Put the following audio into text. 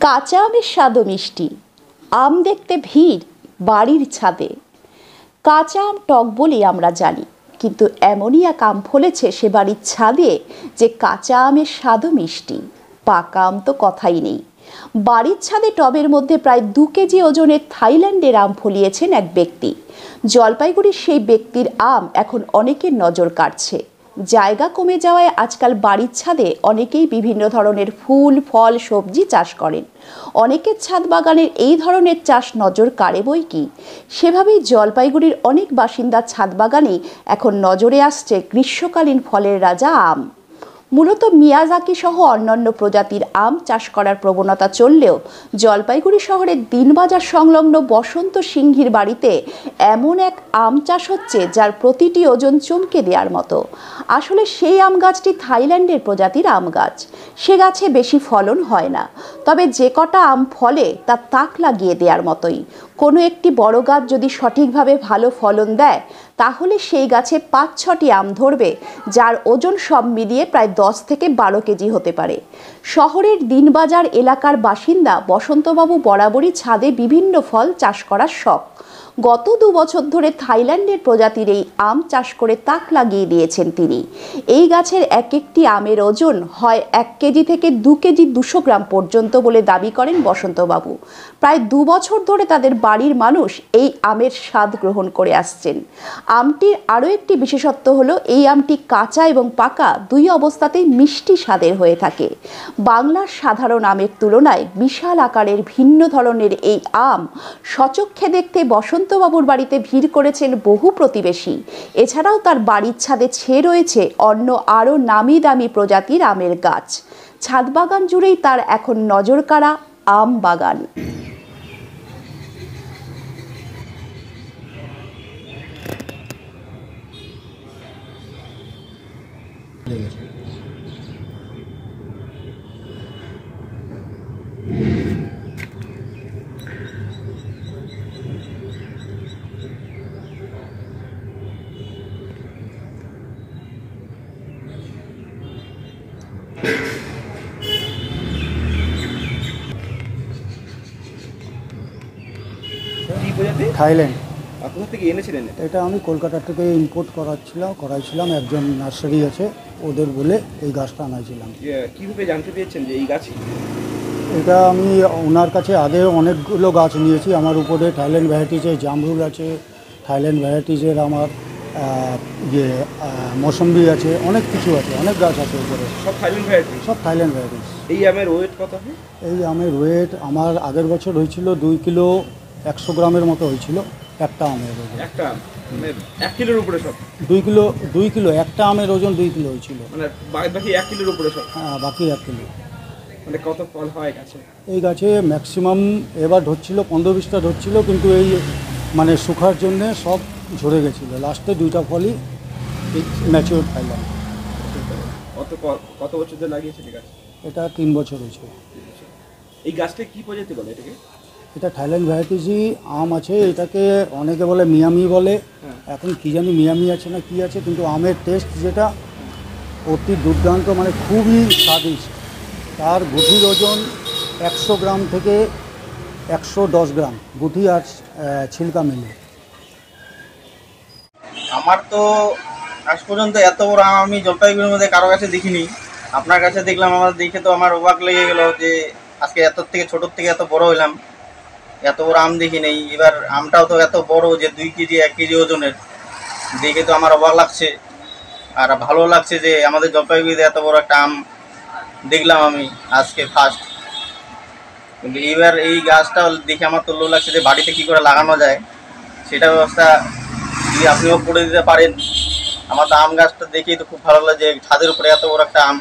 কাঁচা আমের স্বাদও মিষ্টি, আম দেখতে ভিড় বাড়ির ছাদে। কাঁচা আম টক বলেই আমরা জানি, কিন্তু এমনই এক আম ফলেছে সে বাড়ির ছাদে যে কাঁচা আমের স্বাদও মিষ্টি। পাকা আম তো কথাই নেই। বাড়ির ছাদে টবের মধ্যে প্রায় 2 কেজি ওজনের থাইল্যান্ডের আম ফলিয়েছেন এক ব্যক্তি। জলপাইগুড়ির সেই ব্যক্তির আম এখন অনেকের নজর কাড়ছে। জায়গা কমে যাওয়ায় আজকাল বাড়ির ছাদে অনেকেই বিভিন্ন ধরনের ফুল, ফল, সবজি চাষ করেন। অনেকের ছাদ বাগানের এই ধরনের চাষ নজর কাড়ে বই কি। সেভাবেই জলপাইগুড়ির অনেক বাসিন্দার ছাদ বাগানে এখন নজরে আসছে গ্রীষ্মকালীন ফলের রাজা আম। মূলত মিয়াজাকি সহ অন্যান্য প্রজাতির আম চাষ করার প্রবণতা চললেও জলপাইগুড়ি শহরের দিনবাজার সংলগ্ন বসন্ত সিংহীর বাড়িতে এমন এক আম চাষ হচ্ছে যার প্রতিটি ওজন চমকে দেওয়ার মতো। আসলে সেই আম গাছটি থাইল্যান্ডের প্রজাতির আম গাছ। সে গাছে বেশি ফলন হয় না, তবে যে কটা আম ফলে তা তাক লাগিয়ে দেওয়ার মতোই। কোনো একটি বড় গাছ যদি সঠিকভাবে ভালো ফলন দেয় তাহলে সেই গাছে 5-6টি আম ধরবে, যার ওজন সব মিলিয়ে প্রায় 10 থেকে 12 কেজি হতে পারে। শহরের দিনবাজার এলাকার বাসিন্দা বসন্তবাবু বরাবরই ছাদে বিভিন্ন ফল চাষ করার শখ। গত 2 বছর ধরে থাইল্যান্ডের প্রজাতির এই আম চাষ করে তাক লাগিয়ে দিয়েছেন তিনি। এই গাছের এক একটি আমের ওজন হয় 1 কেজি থেকে 2 কেজি 200 গ্রাম পর্যন্ত বলে দাবি করেন বসন্তবাবু। প্রায় 2 বছর ধরে তাদের বাড়ির মানুষ এই আমের স্বাদ গ্রহণ করে আসছেন। আমটির আরও একটি বিশেষত্ব হলো এই আমটি কাঁচা এবং পাকা দুই অবস্থাতেই মিষ্টি স্বাদের হয়ে থাকে। বাংলার সাধারণ আমের তুলনায় বিশাল আকারের ভিন্ন ধরনের এই আম সচক্ষে দেখতে বসন্তবাবুর বাড়িতে ভিড় করেছেন বহু প্রতিবেশী। এছাড়াও তার বাড়ির ছাদে ছেয়ে রয়েছে অন্য আরও নামি দামি প্রজাতির আমের গাছ। ছাদ বাগান জুড়েই তার এখন নজর কাড়া আম বাগান। থাইল্যান্ড। আপনার থেকে এনেছিলেন? এটা আমি কলকাতা থেকে ইম্পোর্ট করাইছিলাম, একজন নার্সারি আছে ওদের বলে এই গাছটা আনাইছিলাম। কীভাবে জানতে পেরেছেন যে এই গাছ? এটা আমি ওনার কাছে আগে অনেকগুলো গাছ নিয়েছি। আমার উপরে থাইল্যান্ড ভ্যারাইটিসের জামরুল আছে, থাইল্যান্ড ভ্যারাইটিসের আমার মৌসম্বি আছে, অনেক কিছু আছে, অনেক গাছ আছে উপরে। সব থাইল্যান্ড ভ্যারাইটিস? সব থাইল্যান্ড ভ্যারাইটিস। এই আমের ওয়েট কত হয়? এই আমের ওয়েট আমার আগের বছর হয়েছিল 2 কিলো 100 গ্রামের মতো হয়েছিল একটা আমের ওজন। একটা আম মানে 1 কিলোর উপরে সব? 2 কিলো একটা আমের ওজন 2 কিলো হয়েছিল। মানে বাকি 1 কিলোর উপরে সব? হ্যাঁ, বাকি 1 কিলো। মানে কত ফল হয় গাছে? এই গাছে ম্যাক্সিমাম এবার ধরছিল 15-20টা ধরছিল, কিন্তু এই মানে শুকার জন্যে সব ঝরে গেছিলো। লাস্টে 2টা ফলই ম্যাচিওর পাইলাম। কত বছর ধরে লাগিয়েছেন গাছ? এটা 3 বছর হয়েছে। এই গাছটা কি প্রজাতি বলে এটাকে? এটা থাইল্যান্ড ভ্যারাইটিসই আম আছে। এটাকে অনেকে বলে মিয়ামি বলে, এখন কি জানি মিয়ামি আছে না কি আছে, কিন্তু আমের টেস্ট যেটা অতি দুর্দান্ত, মানে খুবই স্বাদিষ্ট। তার গুঠির ওজন 100 গ্রাম থেকে 110 গ্রাম গুঠি আর ছিলকা মিলে। আমার তো আজ পর্যন্ত এত বড় আম আমি জলপাইগুড়ির মধ্যে কারো কাছে দেখিনি। আপনার কাছে দেখলাম, আমার দেখে তো আমার অবাক লেগে গেল যে আজকে ছোটোর থেকে এত বড় হইলাম, এত বড় আম দেখি নেই। এবার আমটাও তো এত বড় যে 2 কেজি 1 কেজি ওজনের, দেখে তো আমার অবাক লাগছে। আর ভালো লাগছে যে আমাদের জলপাইগুড়িতে এত বড় একটা আম দেখলাম আমি আজকে ফার্স্ট। কিন্তু এবার এই গাছটা দেখে আমার তো লো লাগছে যে বাড়িতে কী করে লাগানো যায় সেটা ব্যবস্থা যদি আপনিও করে দিতে পারেন। আমার তো আম গাছটা দেখেই তো খুব ভালো লাগছে যে ছাদের উপরে এত বড় একটা আম